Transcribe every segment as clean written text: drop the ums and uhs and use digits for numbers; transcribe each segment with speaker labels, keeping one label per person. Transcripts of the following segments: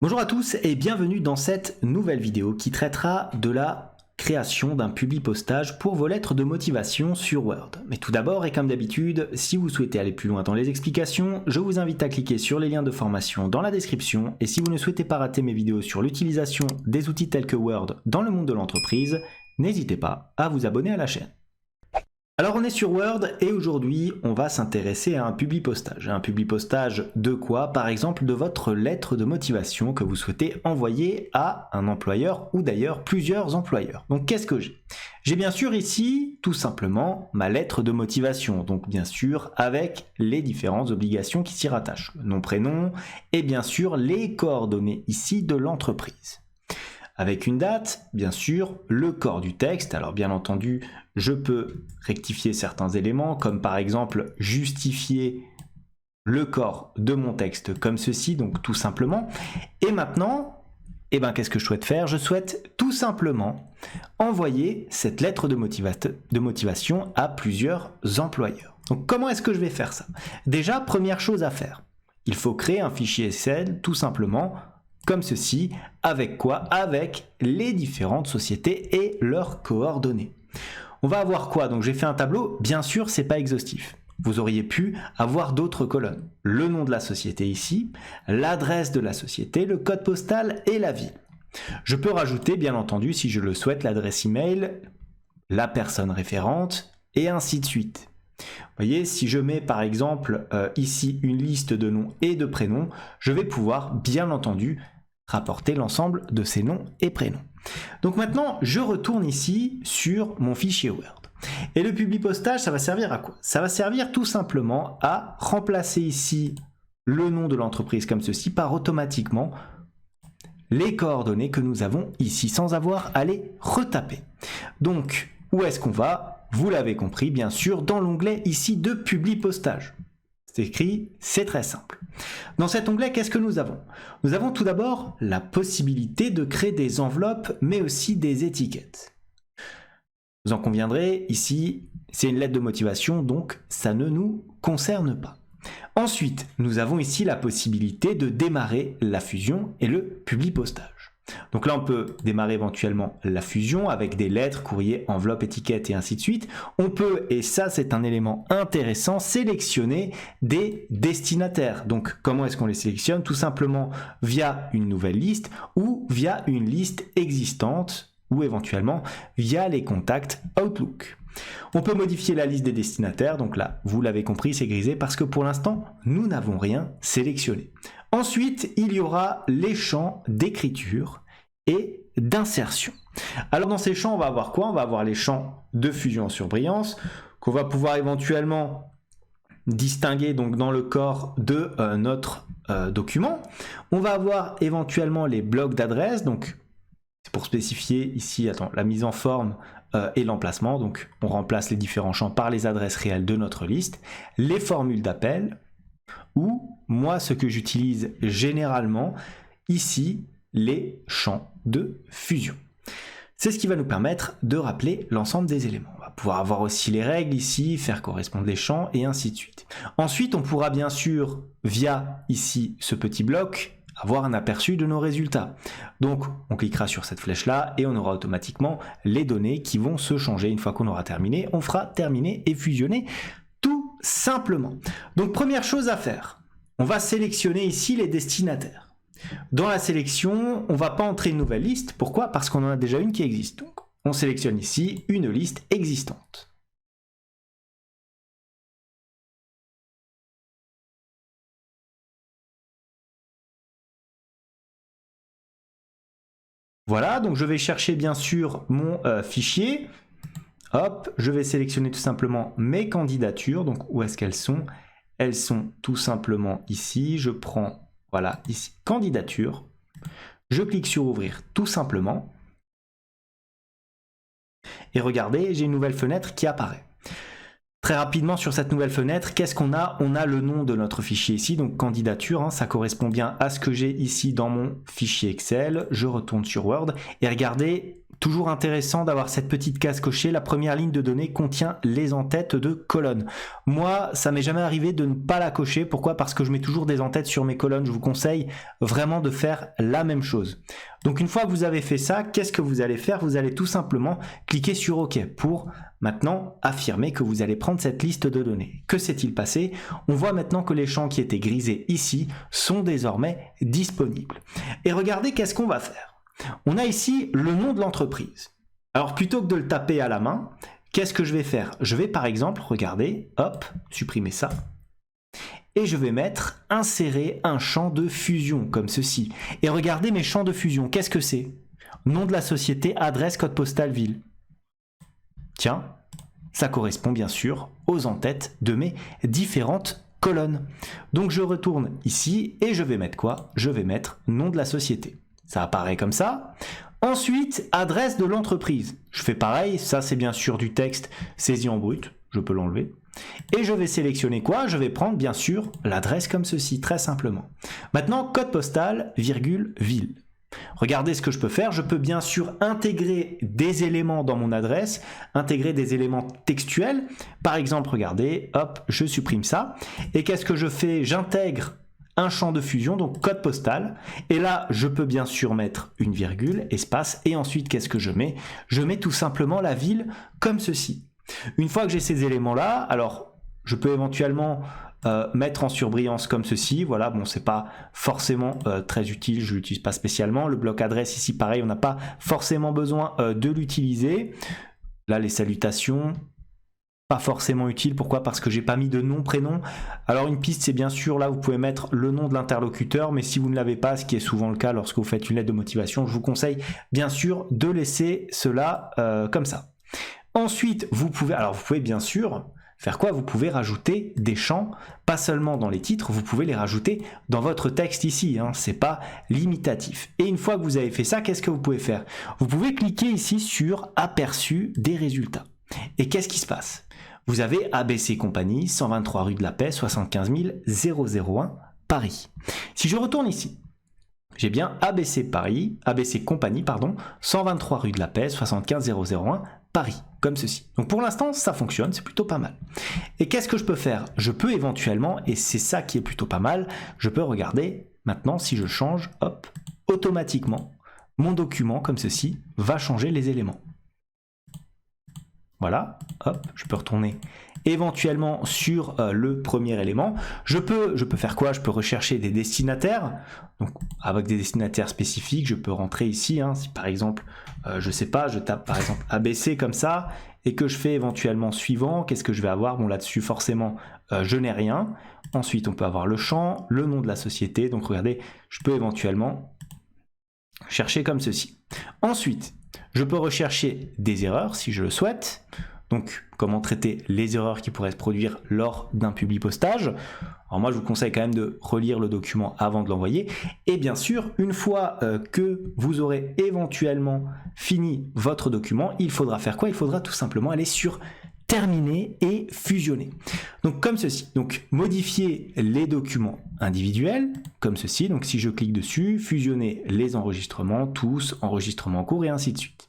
Speaker 1: Bonjour à tous et bienvenue dans cette nouvelle vidéo qui traitera de la création d'un publi-postage pour vos lettres de motivation sur Word. Mais tout d'abord et comme d'habitude, si vous souhaitez aller plus loin dans les explications, je vous invite à cliquer sur les liens de formation dans la description et si vous ne souhaitez pas rater mes vidéos sur l'utilisation des outils tels que Word dans le monde de l'entreprise, n'hésitez pas à vous abonner à la chaîne. Alors on est sur Word et aujourd'hui on va s'intéresser à un publi-postage. Un publi-postage de quoi? Par exemple de votre lettre de motivation que vous souhaitez envoyer à un employeur ou d'ailleurs plusieurs employeurs. Donc qu'est-ce que j'ai? J'ai bien sûr ici tout simplement ma lettre de motivation, donc bien sûr avec les différentes obligations qui s'y rattachent. Le nom, prénom et bien sûr les coordonnées ici de l'entreprise. Avec une date, bien sûr, le corps du texte. Alors bien entendu, je peux rectifier certains éléments, comme par exemple justifier le corps de mon texte comme ceci, donc tout simplement. Et maintenant, qu'est-ce que je souhaite faire? Je souhaite tout simplement envoyer cette lettre de motivation à plusieurs employeurs. Donc comment est-ce que je vais faire ça? Déjà, première chose à faire, il faut créer un fichier Excel tout simplement comme ceci, avec quoi? Avec les différentes sociétés et leurs coordonnées. On va avoir quoi? Donc j'ai fait un tableau, bien sûr c'est pas exhaustif. Vous auriez pu avoir d'autres colonnes. Le nom de la société ici, l'adresse de la société, le code postal et la ville. Je peux rajouter bien entendu si je le souhaite l'adresse email, la personne référente et ainsi de suite. Vous voyez, si je mets par exemple ici une liste de noms et de prénoms, je vais pouvoir bien entendu rapporter l'ensemble de ces noms et prénoms. Donc maintenant, je retourne ici sur mon fichier Word. Et le publi-postage, ça va servir à quoi? Ça va servir tout simplement à remplacer ici le nom de l'entreprise comme ceci par automatiquement les coordonnées que nous avons ici sans avoir à les retaper. Donc, où est-ce qu'on va? Vous l'avez compris, bien sûr, dans l'onglet ici de publi-postage. C'est écrit, c'est très simple. Dans cet onglet, qu'est-ce que nous avons? Nous avons tout d'abord la possibilité de créer des enveloppes, mais aussi des étiquettes. Vous en conviendrez, ici, c'est une lettre de motivation, donc ça ne nous concerne pas. Ensuite, nous avons ici la possibilité de démarrer la fusion et le publi-postage. Donc là, on peut démarrer éventuellement la fusion avec des lettres, courrier, enveloppe, étiquette et ainsi de suite. On peut, et ça c'est un élément intéressant, sélectionner des destinataires. Donc comment est-ce qu'on les sélectionne? Tout simplement via une nouvelle liste ou via une liste existante ou éventuellement via les contacts Outlook. On peut modifier la liste des destinataires, donc là, vous l'avez compris, c'est grisé parce que pour l'instant, nous n'avons rien sélectionné. Ensuite, il y aura les champs d'écriture et d'insertion. Alors dans ces champs, on va avoir quoi? On va avoir les champs de fusion en surbrillance, qu'on va pouvoir éventuellement distinguer donc dans le corps de notre document. On va avoir éventuellement les blocs d'adresse, donc c'est pour spécifier ici la mise en forme et l'emplacement, donc on remplace les différents champs par les adresses réelles de notre liste, les formules d'appel, ou moi ce que j'utilise généralement, ici les champs de fusion. C'est ce qui va nous permettre de rappeler l'ensemble des éléments. On va pouvoir avoir aussi les règles ici, faire correspondre les champs et ainsi de suite. Ensuite, on pourra bien sûr, via ici ce petit bloc, avoir un aperçu de nos résultats. Donc on cliquera sur cette flèche là et on aura automatiquement les données qui vont se changer. Une fois qu'on aura terminé, on fera terminer et fusionner tout simplement. Donc première chose à faire, on va sélectionner ici les destinataires. Dans la sélection, on ne va pas entrer une nouvelle liste. Pourquoi? Parce qu'on en a déjà une qui existe. Donc on sélectionne ici une liste existante. Voilà, donc je vais chercher bien sûr mon fichier. Hop, je vais sélectionner tout simplement mes candidatures. Donc où est-ce qu'elles sont? Elles sont tout simplement ici. Je prends, voilà, ici, candidature. Je clique sur ouvrir tout simplement. Et regardez, j'ai une nouvelle fenêtre qui apparaît. Très rapidement sur cette nouvelle fenêtre, qu'est-ce qu'on a? On a le nom de notre fichier ici, donc candidature, ça correspond bien à ce que j'ai ici dans mon fichier Excel. Je retourne sur Word et regardez Toujours intéressant d'avoir cette petite case cochée. La première ligne de données contient les en-têtes de colonnes. Moi, ça m'est jamais arrivé de ne pas la cocher. Pourquoi? Parce que je mets toujours des en-têtes sur mes colonnes. Je vous conseille vraiment de faire la même chose. Donc une fois que vous avez fait ça, qu'est-ce que vous allez faire? Vous allez tout simplement cliquer sur OK pour maintenant affirmer que vous allez prendre cette liste de données. Que s'est-il passé? On voit maintenant que les champs qui étaient grisés ici sont désormais disponibles. Et regardez qu'est-ce qu'on va faire. On a ici le nom de l'entreprise. Alors plutôt que de le taper à la main, qu'est-ce que je vais faire? Je vais par exemple, regardez, hop, supprimer ça. Et je vais mettre insérer un champ de fusion comme ceci. Et regardez mes champs de fusion, qu'est-ce que c'est? Nom de la société, adresse, code postal, ville. Tiens, ça correspond bien sûr aux en-têtes de mes différentes colonnes. Donc je retourne ici et je vais mettre quoi? Je vais mettre nom de la société. Ça apparaît comme ça. Ensuite, adresse de l'entreprise. Je fais pareil, ça c'est bien sûr du texte saisi en brut, je peux l'enlever. Et je vais sélectionner quoi? Je vais prendre bien sûr l'adresse comme ceci, très simplement. Maintenant, code postal, virgule, ville. Regardez ce que je peux faire, je peux bien sûr intégrer des éléments dans mon adresse, intégrer des éléments textuels. Par exemple, regardez, hop, je supprime ça. Et qu'est-ce que je fais? J'intègre un champ de fusion, donc code postal. Et là, je peux bien sûr mettre une virgule, espace. Et ensuite, qu'est-ce que je mets? Je mets tout simplement la ville comme ceci. Une fois que j'ai ces éléments-là, alors je peux éventuellement mettre en surbrillance comme ceci. Voilà, bon, c'est pas forcément très utile, je l'utilise pas spécialement. Le bloc adresse ici, pareil, on n'a pas forcément besoin de l'utiliser. Là, les salutations, pas forcément utile. Pourquoi? Parce que j'ai pas mis de nom, prénom. Alors une piste, c'est bien sûr, là, vous pouvez mettre le nom de l'interlocuteur, mais si vous ne l'avez pas, ce qui est souvent le cas lorsque vous faites une lettre de motivation, je vous conseille bien sûr de laisser cela comme ça. Ensuite, vous pouvez bien sûr faire quoi? Vous pouvez rajouter des champs, pas seulement dans les titres, vous pouvez les rajouter dans votre texte ici, hein, c'est pas limitatif. Et une fois que vous avez fait ça, qu'est-ce que vous pouvez faire? Vous pouvez cliquer ici sur aperçu des résultats. Et qu'est-ce qui se passe? Vous avez ABC Compagnie, 123 rue de la Paix, 75 001 Paris. Si je retourne ici, j'ai bien ABC Compagnie, 123 rue de la Paix, 75 001 Paris, comme ceci. Donc pour l'instant, ça fonctionne, c'est plutôt pas mal. Et qu'est-ce que je peux faire? Je peux éventuellement, et c'est ça qui est plutôt pas mal, je peux regarder, maintenant, si je change, hop, automatiquement, mon document, comme ceci, va changer les éléments. Voilà, hop, je peux retourner éventuellement sur le premier élément. Je peux faire quoi? Je peux rechercher des destinataires. Donc avec des destinataires spécifiques, je peux rentrer ici. Hein, si par exemple, je sais pas, je tape par exemple ABC comme ça et que je fais éventuellement suivant, qu'est-ce que je vais avoir? Bon, là-dessus, forcément, je n'ai rien. Ensuite, on peut avoir le champ, le nom de la société. Donc regardez, je peux éventuellement chercher comme ceci. Ensuite, je peux rechercher des erreurs si je le souhaite. Donc, comment traiter les erreurs qui pourraient se produire lors d'un publipostage. Alors moi, je vous conseille quand même de relire le document avant de l'envoyer. Et bien sûr, une fois que vous aurez éventuellement fini votre document, il faudra faire quoi? Il faudra tout simplement aller sur terminer et fusionner. Donc comme ceci. Donc modifier les documents individuels, comme ceci. Donc si je clique dessus, fusionner les enregistrements, tous, enregistrements en cours et ainsi de suite.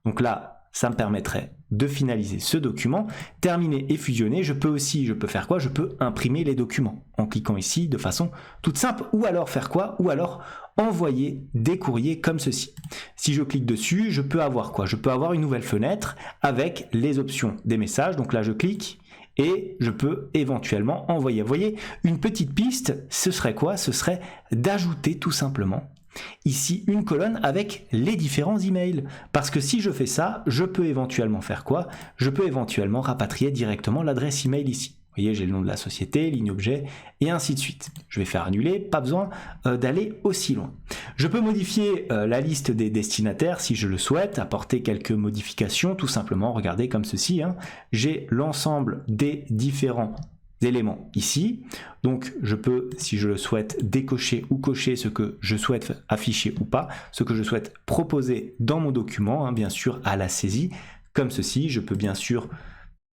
Speaker 1: Donc là, ça me permettrait de finaliser ce document, terminer et fusionner. Je peux faire quoi? Je peux imprimer les documents en cliquant ici de façon toute simple, ou alors faire quoi? Ou alors envoyer des courriers comme ceci. Si je clique dessus, je peux avoir quoi? Je peux avoir une nouvelle fenêtre avec les options des messages. Donc là, je clique et je peux éventuellement envoyer. Vous voyez, une petite piste, ce serait quoi? Ce serait d'ajouter tout simplement ici une colonne avec les différents emails. Parce que si je fais ça, je peux éventuellement faire quoi? Je peux éventuellement rapatrier directement l'adresse email ici. Vous voyez, j'ai le nom de la société, ligne objet, et ainsi de suite. Je vais faire annuler, pas besoin d'aller aussi loin. Je peux modifier la liste des destinataires si je le souhaite, apporter quelques modifications, tout simplement, regardez comme ceci. Hein. J'ai l'ensemble des différents éléments ici, donc je peux, si je le souhaite, décocher ou cocher ce que je souhaite afficher ou pas, ce que je souhaite proposer dans mon document, hein, bien sûr à la saisie, comme ceci. Je peux bien sûr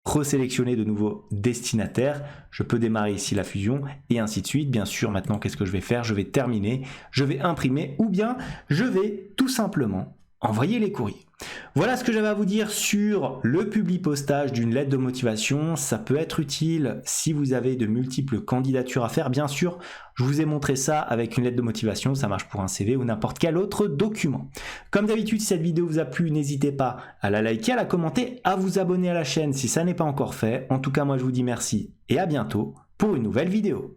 Speaker 1: resélectionner de nouveaux destinataires, je peux démarrer ici la fusion et ainsi de suite. Bien sûr, maintenant qu'est-ce que je vais faire? Je vais terminer, je vais imprimer ou bien je vais tout simplement envoyer les courriers. Voilà ce que j'avais à vous dire sur le publipostage d'une lettre de motivation. Ça peut être utile si vous avez de multiples candidatures à faire. Bien sûr, je vous ai montré ça avec une lettre de motivation. Ça marche pour un CV ou n'importe quel autre document. Comme d'habitude, si cette vidéo vous a plu, n'hésitez pas à la liker, à la commenter, à vous abonner à la chaîne si ça n'est pas encore fait. En tout cas, moi je vous dis merci et à bientôt pour une nouvelle vidéo.